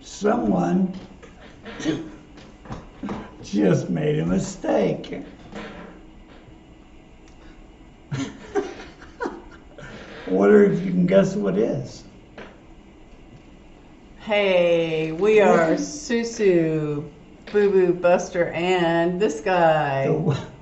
someone just made a mistake. Wonder if you can guess what it is. Hey, we are Susu, Boo Boo, Buster, and this guy,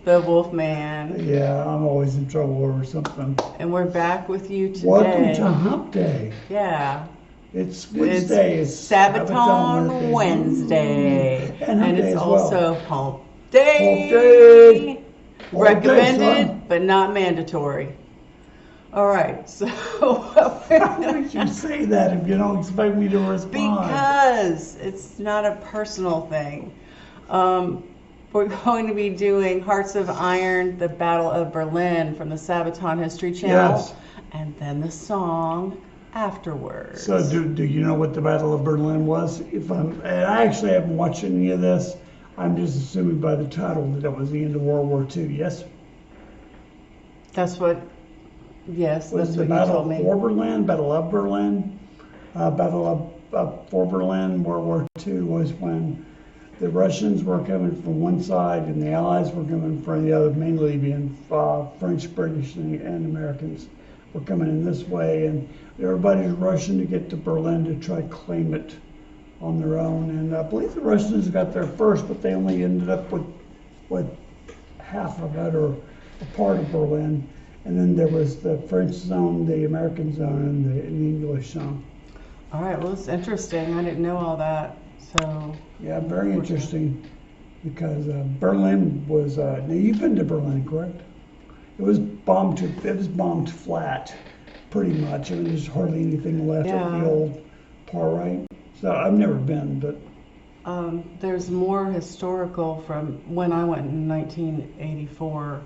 the Wolf Man. Yeah, I'm always in trouble over something. And we're back with you today. Welcome to Hump Day. Yeah. It's Wednesday. It's Sabaton Wednesday. And it's also Hump Hump Day. Day. Recommended, but not mandatory. All right, so how would you say that if you don't expect me to respond? Because it's not a personal thing. We're going to be doing Hearts of Iron, the Battle of Berlin from the Sabaton History Channel. Yes. And then the song afterwards. So do you know what the Battle of Berlin was? And I actually haven't watched any of this. I'm just assuming by the title that it was the end of World War II, yes? Yes, Was that's the what you Battle told me. for Berlin, Battle of Berlin, Battle of for Berlin, World War II was when the Russians were coming from one side and the Allies were coming from the other, mainly being French, British, and Americans were coming in this way, and everybody's rushing to get to Berlin to try to claim it on their own. And I believe the Russians got there first, but they only ended up with half of it or a part of Berlin. And then there was the French zone, the American zone, and the English zone. All right, well, it's interesting. I didn't know all that. So yeah, very interesting, because Berlin was. Now you've been to Berlin, correct? It was bombed flat, pretty much. I mean, there's hardly anything left of the old part, right? So I've never been, but there's more historical from when I went in 1984.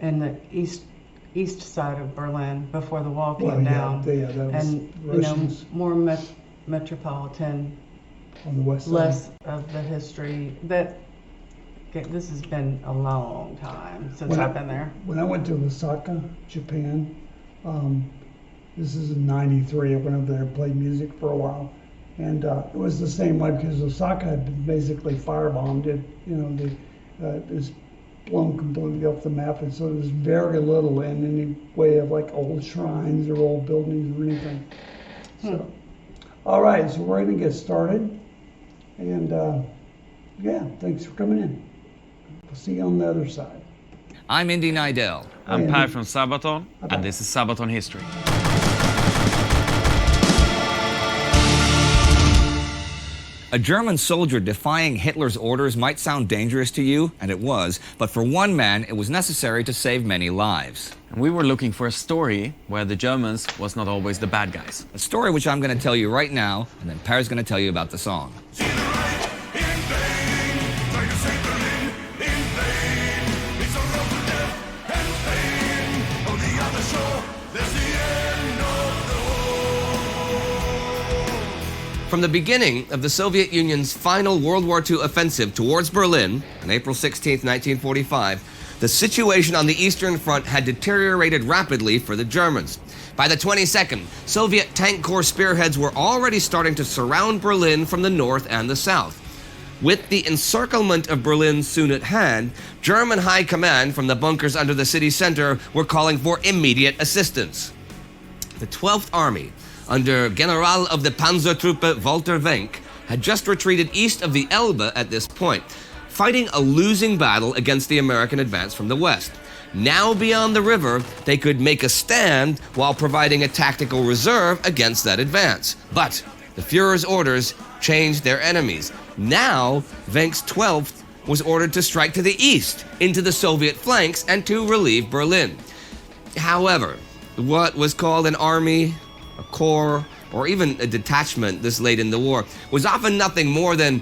In the east side of Berlin before the wall came down, that was and Russians more metropolitan, on the west side. less of the history. This has been a long time since I've been there. When I went to Osaka, Japan, this is in '93. I went over there and played music for a while, and it was the same way because Osaka had been basically firebombed. It was blown completely off the map, and so there's very little in any way of like old shrines or old buildings or anything. So, all right, so we're going to get started, and yeah, thanks for coming in. We'll see you on the other side. I'm Indy Nidell. I'm Per from Sabaton, and this is Sabaton History. A German soldier defying Hitler's orders might sound dangerous to you, and it was, but for one man, it was necessary to save many lives. And we were looking for a story where the Germans was not always the bad guys. A story which I'm going to tell you right now, and then Per's going to tell you about the song. From the beginning of the Soviet Union's final World War II offensive towards Berlin on April 16, 1945, the situation on the Eastern Front had deteriorated rapidly for the Germans. By the 22nd, Soviet Tank Corps spearheads were already starting to surround Berlin from the north and the south. With the encirclement of Berlin soon at hand, German high command from the bunkers under the city center were calling for immediate assistance. The 12th Army, under General of the Panzertruppe Walter Wenck, had just retreated east of the Elbe at this point, fighting a losing battle against the American advance from the west. Now beyond the river, they could make a stand while providing a tactical reserve against that advance. But the Führer's orders changed their enemies. Now, Wenck's 12th was ordered to strike to the east, into the Soviet flanks, and to relieve Berlin. However, what was called an army, a corps, or even a detachment this late in the war was often nothing more than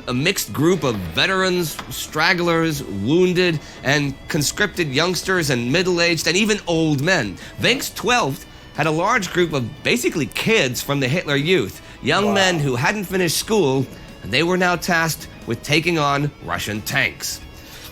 a mixed group of veterans, stragglers, wounded, and conscripted youngsters and middle-aged and even old men. Wenck's 12th had a large group of basically kids from the Hitler Youth, young men who hadn't finished school, and they were now tasked with taking on Russian tanks.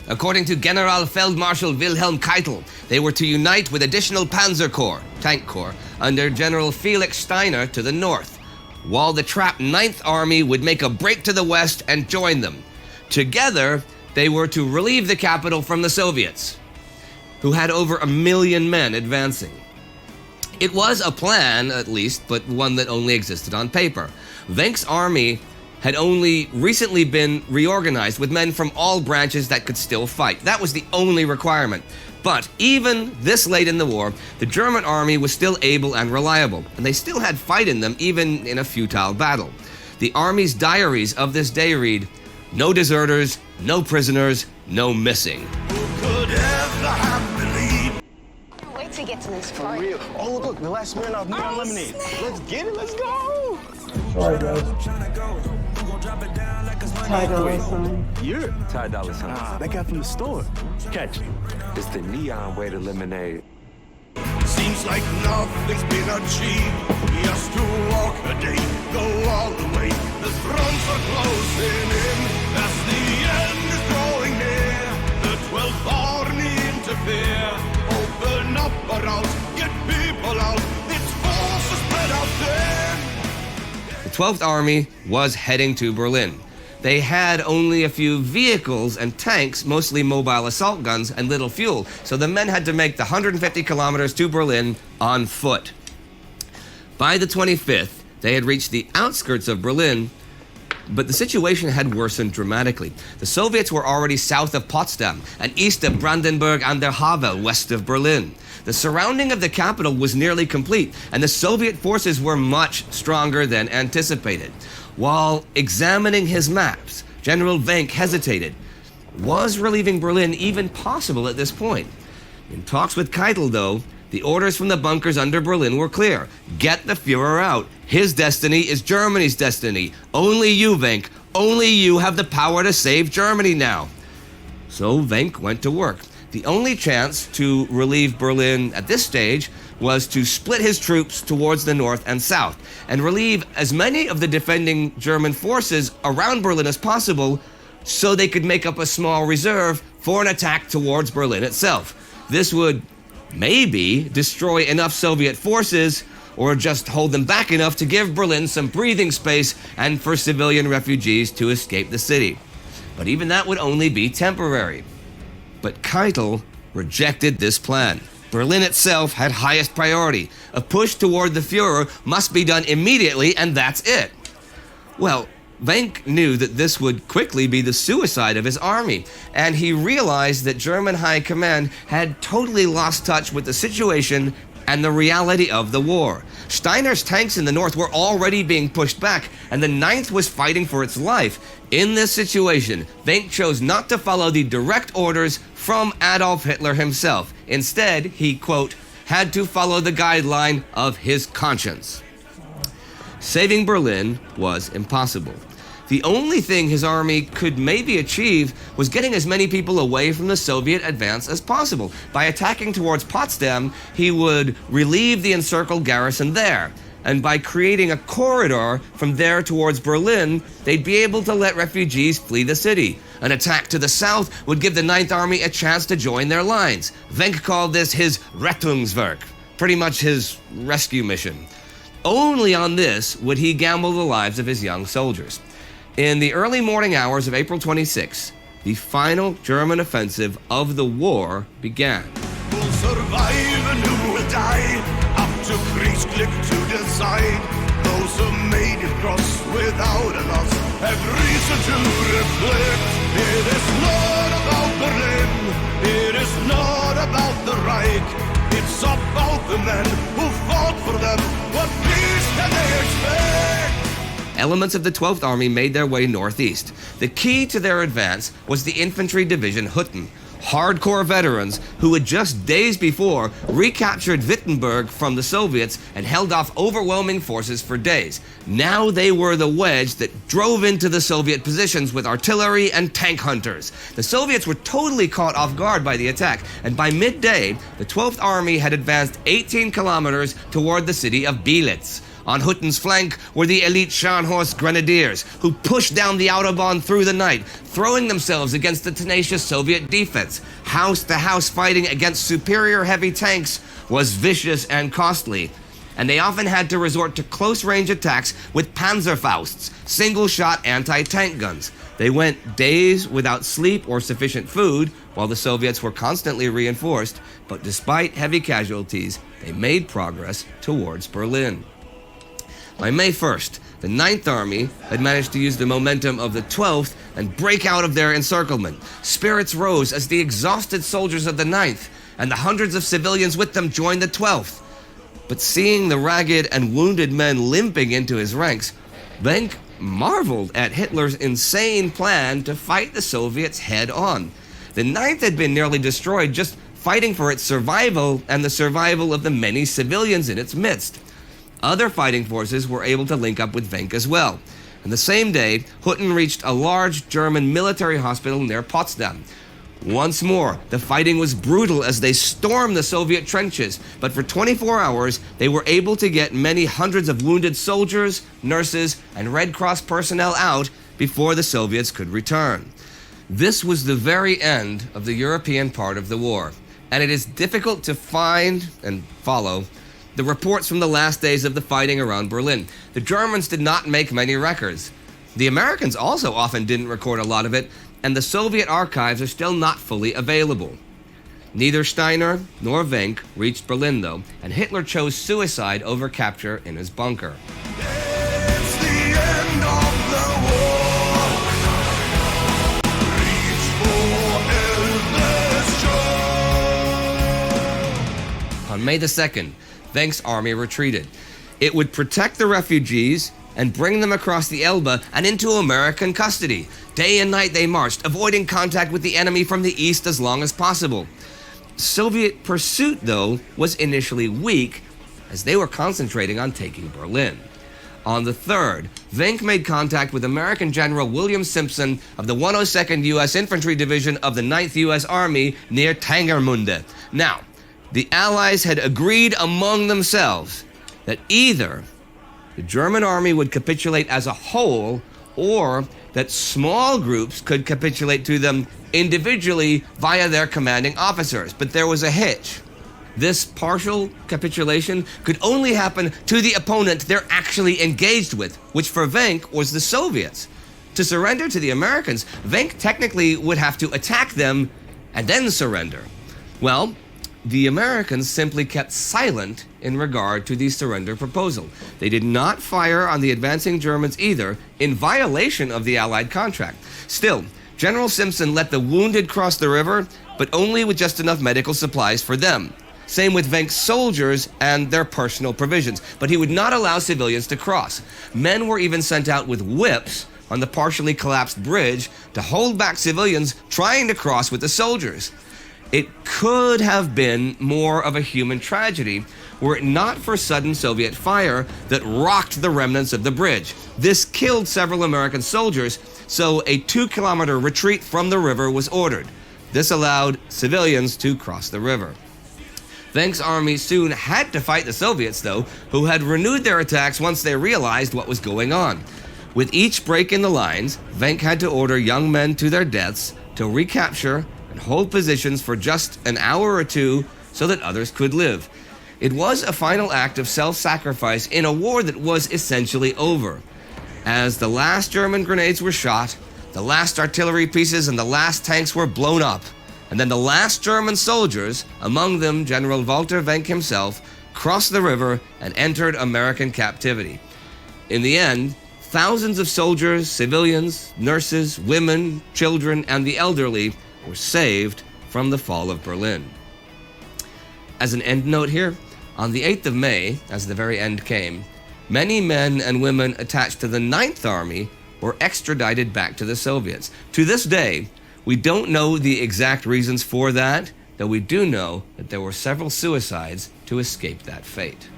According to General Feldmarschall Wilhelm Keitel, they were to unite with additional Panzer Corps, Tank Corps, under General Felix Steiner to the north. while the trapped Ninth Army would make a break to the west and join them. Together, they were to relieve the capital from the Soviets, who had over 1 million men advancing. It was a plan, at least, but one that only existed on paper. Venk's army had only recently been reorganized with men from all branches that could still fight. That was the only requirement. But even this late in the war, the German army was still able and reliable, and they still had fight in them even in a futile battle. The army's diaries of this day read, "No deserters, no prisoners, no missing." Who could ever have believed? Wait till you get to this For part. real. Oh, look, the last Smirnoff Neon Lemonade. Let's get it. Let's go. Sorry, guys. Ty Dolla Sign. You're Ty Dolla Sign. that guy from the store. Catch it. It's the neon way to lemonade. Seems like nothing's been achieved. Just to walk a day, go all the way. The fronts are closing in as the end is drawing near. The 12th Army interfere. Open up a route, get people out. Its forces spread out there. The 12th Army was heading to Berlin. They had only a few vehicles and tanks, mostly mobile assault guns, and little fuel, so the men had to make the 150 kilometers to Berlin on foot. By the 25th, they had reached the outskirts of Berlin, but the situation had worsened dramatically. The Soviets were already south of Potsdam and east of Brandenburg an der Havel, west of Berlin. The surrounding of the capital was nearly complete, and the Soviet forces were much stronger than anticipated. While examining his maps, General Venk hesitated. Was relieving Berlin even possible at this point? In talks with Keitel, though, the orders from the bunkers under Berlin were clear. Get the Fuhrer out. His destiny is Germany's destiny. Only you, Venk, only you have the power to save Germany now. So Venk went to work. The only chance to relieve Berlin at this stage was to split his troops towards the north and south and relieve as many of the defending German forces around Berlin as possible so they could make up a small reserve for an attack towards Berlin itself. This would maybe destroy enough Soviet forces or just hold them back enough to give Berlin some breathing space and for civilian refugees to escape the city. But even that would only be temporary. But Keitel rejected this plan. Berlin itself had highest priority. A push toward the Fuhrer must be done immediately, and that's it. Well, Venk knew that this would quickly be the suicide of his army, and he realized that German high command had totally lost touch with the situation and the reality of the war. Steiner's tanks in the north were already being pushed back, and the 9th was fighting for its life. In this situation, Venk chose not to follow the direct orders from Adolf Hitler himself. Instead, he, quote, had to follow the guideline of his conscience. Saving Berlin was impossible. The only thing his army could maybe achieve was getting as many people away from the Soviet advance as possible. By attacking towards Potsdam, he would relieve the encircled garrison there. And by creating a corridor from there towards Berlin, they'd be able to let refugees flee the city. An attack to the south would give the 9th Army a chance to join their lines. Venk called this his Rettungswerk, pretty much his rescue mission. Only on this would he gamble the lives of his young soldiers. In the early morning hours of April 26, the final German offensive of the war began. Who'll survive and who will die? Up to Kriegsklick to decide. Those who made it cross without a loss have reason to reflect. It is not about Berlin. It is not about the Reich. It's about the men who fought for them. What peace can they expect? Elements of the 12th Army made their way northeast. The key to their advance was the infantry division Hutten, hardcore veterans who had just days before recaptured Wittenberg from the Soviets and held off overwhelming forces for days. Now they were the wedge that drove into the Soviet positions with artillery and tank hunters. The Soviets were totally caught off guard by the attack, and by midday, the 12th Army had advanced 18 kilometers toward the city of Bielitz. On Hutten's flank were the elite Scharnhorst Grenadiers, who pushed down the Autobahn through the night, throwing themselves against the tenacious Soviet defense. House-to-house fighting against superior heavy tanks was vicious and costly. and they often had to resort to close-range attacks with Panzerfausts, single-shot anti-tank guns. They went days without sleep or sufficient food, while the Soviets were constantly reinforced, but despite heavy casualties, they made progress towards Berlin. By May 1st, the 9th Army had managed to use the momentum of the 12th and break out of their encirclement. Spirits rose as the exhausted soldiers of the 9th and the hundreds of civilians with them joined the 12th. But seeing the ragged and wounded men limping into his ranks, Wenck marveled at Hitler's insane plan to fight the Soviets head on. The 9th had been nearly destroyed just fighting for its survival and the survival of the many civilians in its midst. Other fighting forces were able to link up with Wenck as well. And the same day, Hutten reached a large German military hospital near Potsdam. Once more, the fighting was brutal as they stormed the Soviet trenches, but for 24 hours, they were able to get many hundreds of wounded soldiers, nurses, and Red Cross personnel out before the Soviets could return. This was the very end of the European part of the war, and it is difficult to find and follow the reports from the last days of the fighting around Berlin. The Germans did not make many records. The Americans also often didn't record a lot of it, and the Soviet archives are still not fully available. Neither Steiner nor Wenck reached Berlin, though, and Hitler chose suicide over capture in his bunker. It's the end of the war. Reach for endless joy. On May the 2nd, Wenck's army retreated. It would protect the refugees and bring them across the Elbe and into American custody. Day and night they marched, avoiding contact with the enemy from the east as long as possible. Soviet pursuit, though, was initially weak, as they were concentrating on taking Berlin. On the 3rd, Wenck made contact with American General William Simpson of the 102nd U.S. Infantry Division of the 9th U.S. Army near Tangermunde. Now, the Allies had agreed among themselves that either the German army would capitulate as a whole, or that small groups could capitulate to them individually via their commanding officers. But there was a hitch. This partial capitulation could only happen to the opponent they're actually engaged with, which for Wenck was the Soviets. To surrender to the Americans, Wenck technically would have to attack them and then surrender. Well, the Americans simply kept silent in regard to the surrender proposal. They did not fire on the advancing Germans either, in violation of the Allied contract. Still, General Simpson let the wounded cross the river, but only with just enough medical supplies for them. Same with Wenck's soldiers and their personal provisions, but he would not allow civilians to cross. Men were even sent out with whips on the partially collapsed bridge to hold back civilians trying to cross with the soldiers. It could have been more of a human tragedy were it not for sudden Soviet fire that rocked the remnants of the bridge. This killed several American soldiers, so a 2-kilometer retreat from the river was ordered. This allowed civilians to cross the river. Wenck's army soon had to fight the Soviets, though, who had renewed their attacks once they realized what was going on. With each break in the lines, Wenck had to order young men to their deaths to recapture and hold positions for just an hour or two so that others could live. It was a final act of self-sacrifice in a war that was essentially over. As the last German grenades were shot, the last artillery pieces and the last tanks were blown up, and then the last German soldiers, among them General Walter Wenck himself, crossed the river and entered American captivity. In the end, thousands of soldiers, civilians, nurses, women, children, and the elderly were saved from the fall of Berlin. As an end note here, on the 8th of May, as the very end came, many men and women attached to the 9th Army were extradited back to the Soviets. To this day, we don't know the exact reasons for that, though we do know that there were several suicides to escape that fate.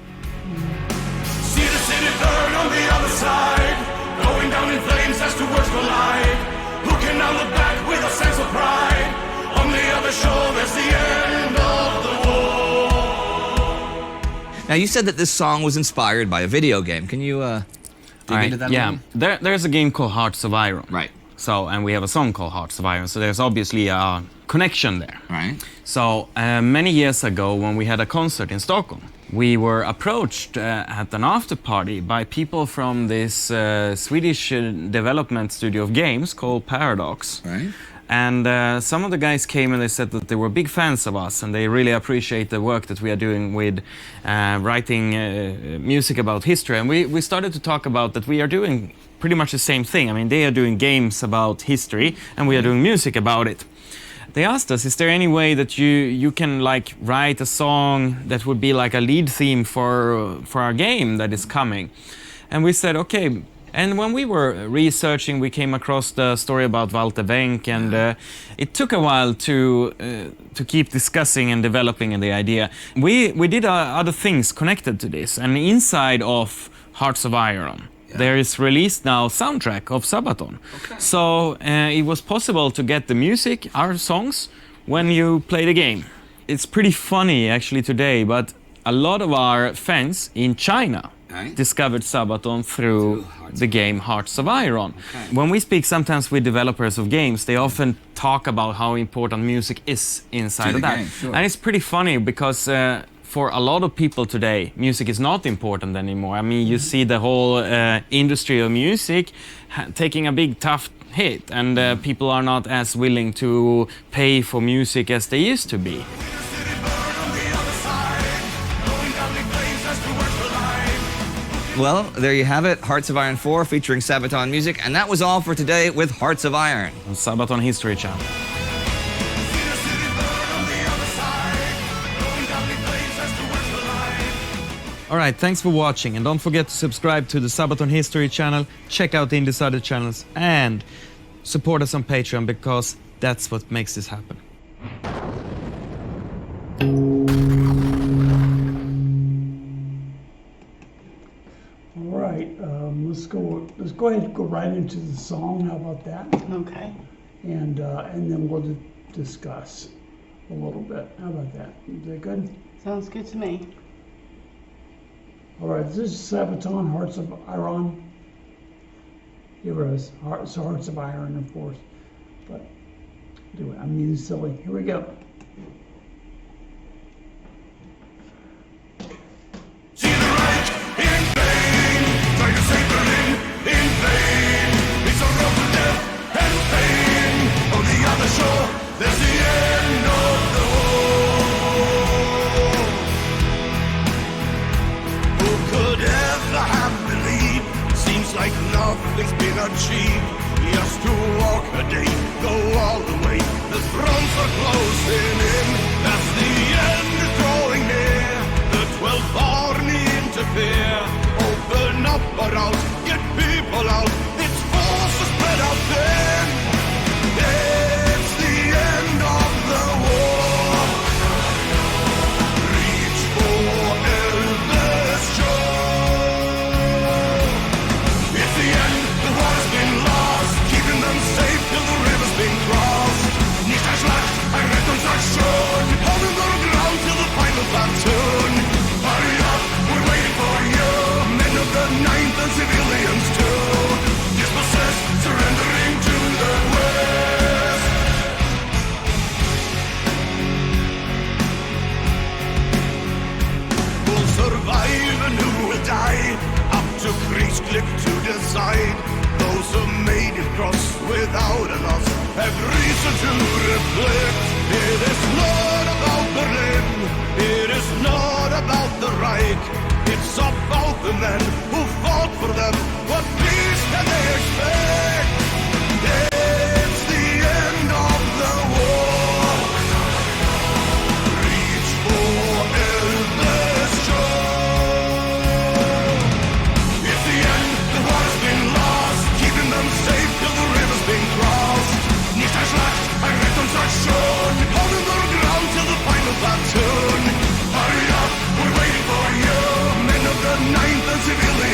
See the city burn on the other side, going down in flames as two worlds collide. Who can now look back with a sense of pride? On the other shore, there's the end of the war. Now, you said that this song was inspired by a video game. Can you dig into that a yeah, little? there's a game called Hearts of Iron. Right. So, and we have a song called Hearts of Iron, so there's obviously a connection there. Right. So, many years ago when we had a concert in Stockholm, we were approached at an after party by people from this Swedish development studio of games called Paradox. Right. And some of the guys came and they said that they were big fans of us and they really appreciate the work that we are doing with writing music about history. And we started to talk about that we are doing pretty much the same thing. I mean, they are doing games about history and we are doing music about it. They asked us, is there any way that you can like write a song that would be like a lead theme for our game that is coming? And we said, okay. And when we were researching, we came across the story about Walter Wenck, and it took a while to keep discussing and developing the idea. We did other things connected to this, and inside of Hearts of Iron, there is released now soundtrack of Sabaton. Okay. So it was possible to get the music, our songs, when you play the game. It's pretty funny actually today, but a lot of our fans in China discovered Sabaton through the game Hearts of Iron. Okay. When we speak sometimes with developers of games, they often talk about how important music is inside of that. Game, sure. And it's pretty funny because for a lot of people today, music is not important anymore. I mean, you see the whole industry of music taking a big tough hit, and people are not as willing to pay for music as they used to be. Well, there you have it, Hearts of Iron 4 featuring Sabaton music, and that was all for today with Hearts of Iron on Sabaton History Channel. All right, thanks for watching, and don't forget to subscribe to the Sabaton History Channel, check out the other channels, and support us on Patreon, because that's what makes this happen. All right, let's go ahead and go right into the song. How about that? Okay. And then we'll discuss a little bit. How about that? Is that good? Sounds good to me. All right, this is Sabaton, Hearts of Iron. Here it is, Hearts of Iron, of course. But anyway, I'm being silly. Here we go. See the right in vain, try to save Berlin in vain. It's a road to death and pain. On the other shore, there's the end of the war. Who could ever have believed? Seems like nothing's been achieved. Just to walk a day, go all the way. The fronts are closing in. That's the end is drawing near. The 12 barn interfere. Open up or out, get people out. It's forced to spread out then. It's the end of the war. Reach for Elvis shore. It's the end, the war has been lost. Keeping them safe till the river's been crossed. Nicht ein Schlag, ein Rettungsaktion. Holding the ground till the final platoon. Hurry up, we're waiting for you. Men of the 9th and civilians too. Dispossessed, surrendering to the West. Who'll survive and who will die? Up to Kriegsklick to decide. Those who made it cross without a loss have reason to reflect. It is not about Berlin, it is not about the Reich. It's about the men who fought for them. What peace can they expect? It's the end of the war. Reach for Elvis shore. It's the end, the war has been lost. Keeping them safe till the river's been crossed. Nicht ein Schlag, ein Rettungsaktion. Holding the ground till the final platoon. Hurry up, we're waiting for you. Men of the 9th and civilians.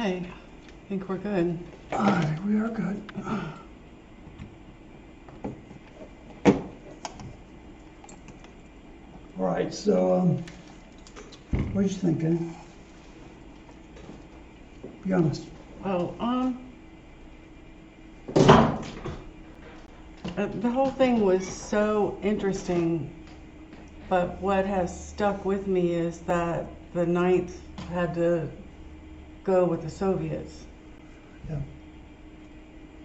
Okay, I think we're good. I think we are good. All right, so what are you thinking? Be honest. Oh, the whole thing was so interesting, but what has stuck with me is that the Ninth had to go with the Soviets. Yeah.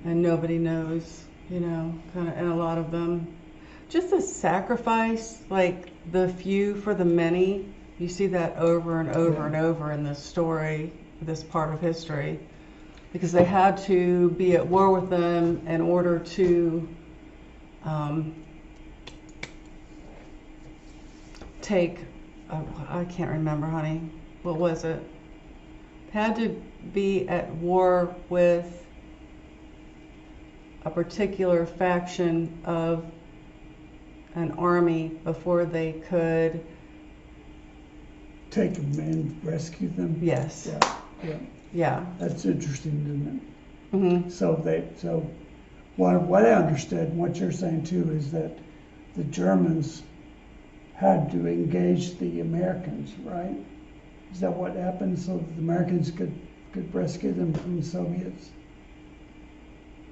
And nobody knows, you know, kind of, and a lot of them, just the sacrifice, like the few for the many. You see that over and over and over in this story, this part of history, because they had to be at war with them in order to take, I can't remember, honey, what was it? Had to be at war with a particular faction of an army before they could Take them and rescue them. Yes. Yeah. That's interesting, isn't it? Mm-hmm. So what I understood, what you're saying too, is that the Germans had to engage the Americans, right? Is that what happened, so that the Americans could rescue them from the Soviets?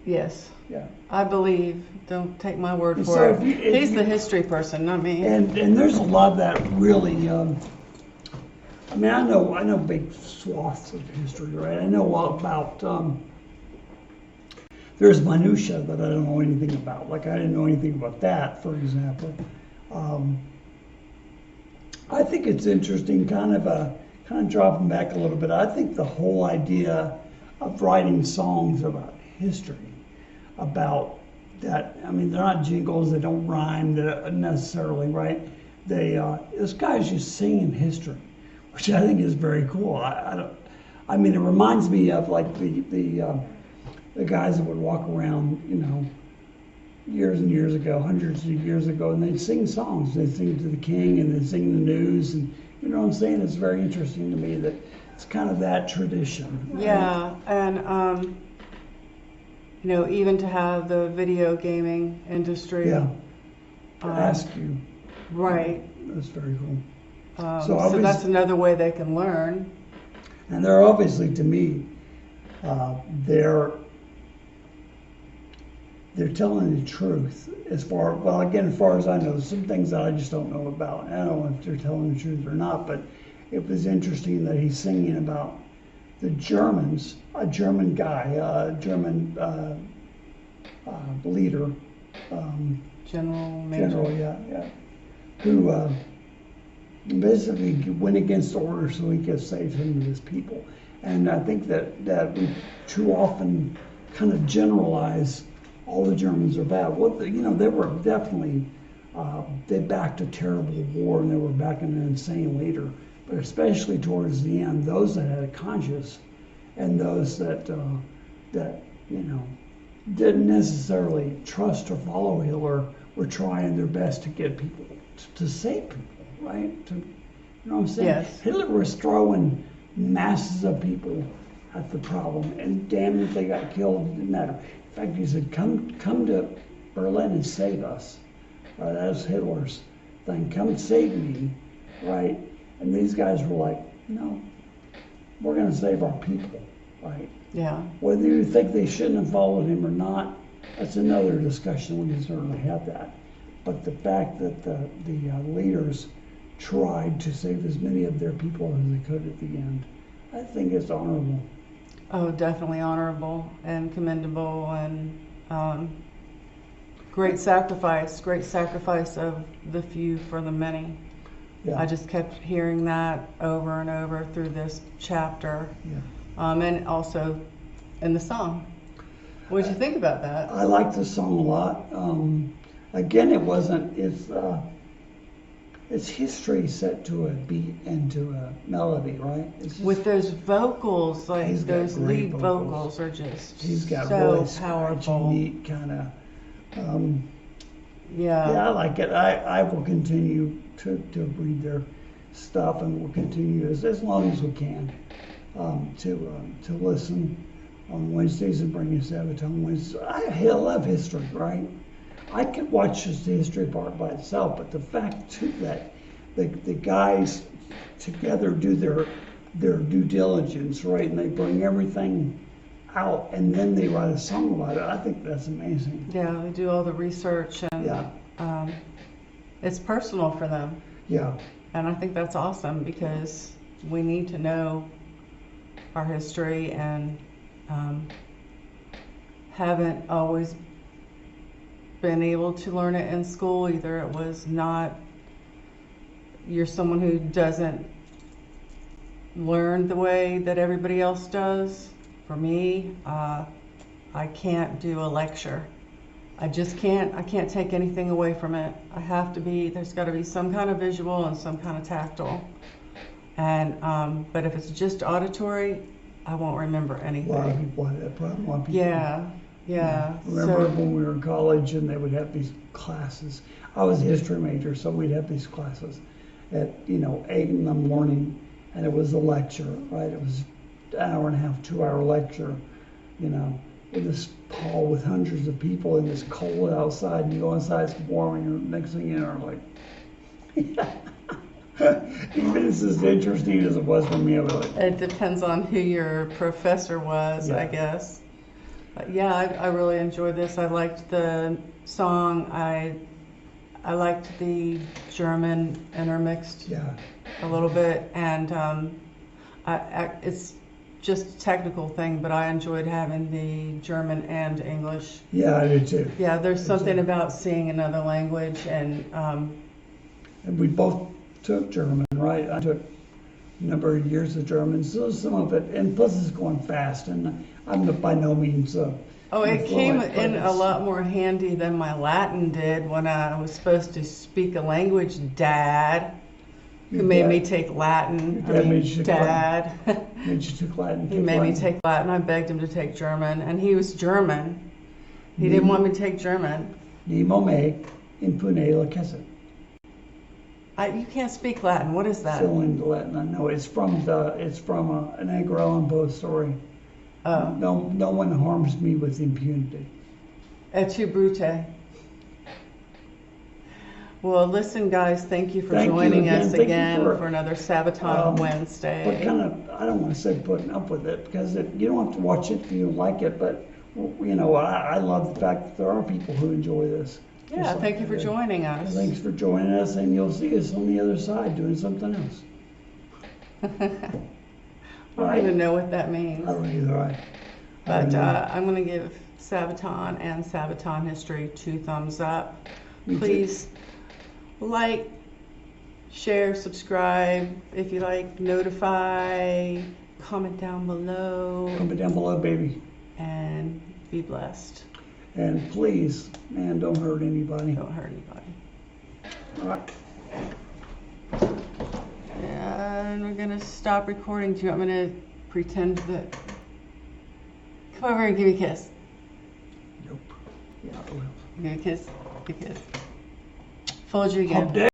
Yes. Yeah. I believe. Don't take my word And for so it. He's the history person, not me. And there's a lot of that really. I mean, I know big swaths of history, right? I know all about. There's minutia that I don't know anything about. Like I didn't know anything about that, for example. I think it's interesting, kind of dropping back a little bit. I think the whole idea of writing songs about history, about that. I mean, they're not jingles. They don't rhyme necessarily, right? This guy's just singing history, which I think is very cool. I mean, it reminds me of like the guys that would walk around, you know, years and years ago, hundreds of years ago, and they'd sing songs. They'd sing to the king and they'd sing the news, and you know what I'm saying? It's very interesting to me that it's kind of that tradition. Right? Yeah, and you know, even to have the video gaming industry. Yeah. To ask you. Right. That's very cool. So that's another way they can learn. And they're obviously, to me, they're telling the truth as far as I know. There's some things that I just don't know about. I don't know if they're telling the truth or not, but it was interesting that he's singing about the Germans, a German guy, a German leader. General, yeah. Who basically went against order so he could save him and his people. And I think that we too often kind of generalize all the Germans are bad. Well, you know, they were definitely, they backed a terrible war and they were backing an insane leader. But especially towards the end, those that had a conscience and those that you know, didn't necessarily trust or follow Hitler were trying their best to get people to save people, right? You know what I'm saying? Yes. Hitler was throwing masses of people at the problem, and damn if they got killed, it didn't matter. In fact, he said, come to Berlin and save us. Right? That was Hitler's thing. Come save me, right? And these guys were like, no, we're going to save our people, right? Yeah. Whether you think they shouldn't have followed him or not, that's another discussion. We can certainly have that. But the fact that the leaders tried to save as many of their people as they could at the end, I think it's honorable. Oh, definitely honorable and commendable, and great sacrifice of the few for the many. Yeah. I just kept hearing that over and over through this chapter, and also in the song. What did you think about that? I like the song a lot. Again, it's history set to a beat and to a melody, right? With those vocals, like He's got those great lead vocals are just he's got so really powerful. neat kind of. Yeah. Yeah, I like it. I will continue to read their stuff, and we'll continue as long as we can. to listen on Wednesdays and bring you Sabaton Wednesdays. I love history, right? I could watch just the history part by itself, but the fact too that the guys together do their due diligence, right? And they bring everything out and then they write a song about it. I think that's amazing. Yeah, they do all the research and Yeah. it's personal for them. Yeah. And I think that's awesome because we need to know our history and haven't always been able to learn it in school. Either it was not, you're someone who doesn't learn the way that everybody else does. For me, I can't do a lecture. I just can't. I can't take anything away from it. I have to be, there's got to be some kind of visual and some kind of tactile. And but if it's just auditory, I won't remember anything. A lot of people have that problem. A lot of people. Yeah. Remember when we were in college and they would have these classes? I was a history major, so we'd have these classes at 8 in the morning, and it was a lecture, right? It was an hour and a half, 2-hour lecture, in this hall with hundreds of people and it's cold outside, and you go inside, it's warm, and you're next thing you know, like, even it's as interesting as it was for me, I was like, It depends on who your professor was, I guess. But yeah, I really enjoyed this. I liked the song. I liked the German intermixed a little bit, and it's just a technical thing, but I enjoyed having the German and English. Yeah, I did too. Yeah, there's something about seeing another language, and we both took German, right? I took a number of years of German, so some of it, and plus it's going fast, and I'm by no means it came in a lot more handy than my Latin did when I was supposed to speak a language. Dad, who made me take Latin. Made you take Dad. Made you take Latin. He made me take Latin. I begged him to take German, and he was German. He didn't want me to take German. Nemo me impune lacessit. You can't speak Latin. What is that? Still into Latin. I know it's from an Edgar Allan Poe story. Oh. No one harms me with impunity. Et tu, Brute. Well, listen, guys, thank you for joining us again for another Sabaton Wednesday. But kind of, I don't want to say putting up with it, because you don't have to watch it if you don't like it, but, I love the fact that there are people who enjoy this. Yeah, thank you for joining us. Thanks for joining us, and you'll see us on the other side doing something else. I don't even know what that means. I don't either. But I'm going to give Sabaton and Sabaton History 2 thumbs up. Please like, share, subscribe. If you like, notify, comment down below. Comment down below, baby. And be blessed. And please, man, don't hurt anybody. Don't hurt anybody. All right. And we're going to stop recording. Do you want me to pretend that... Come over and give me a kiss. Nope. Yeah, I will. Give me a kiss. Give me a kiss. Fold you again. Hump day.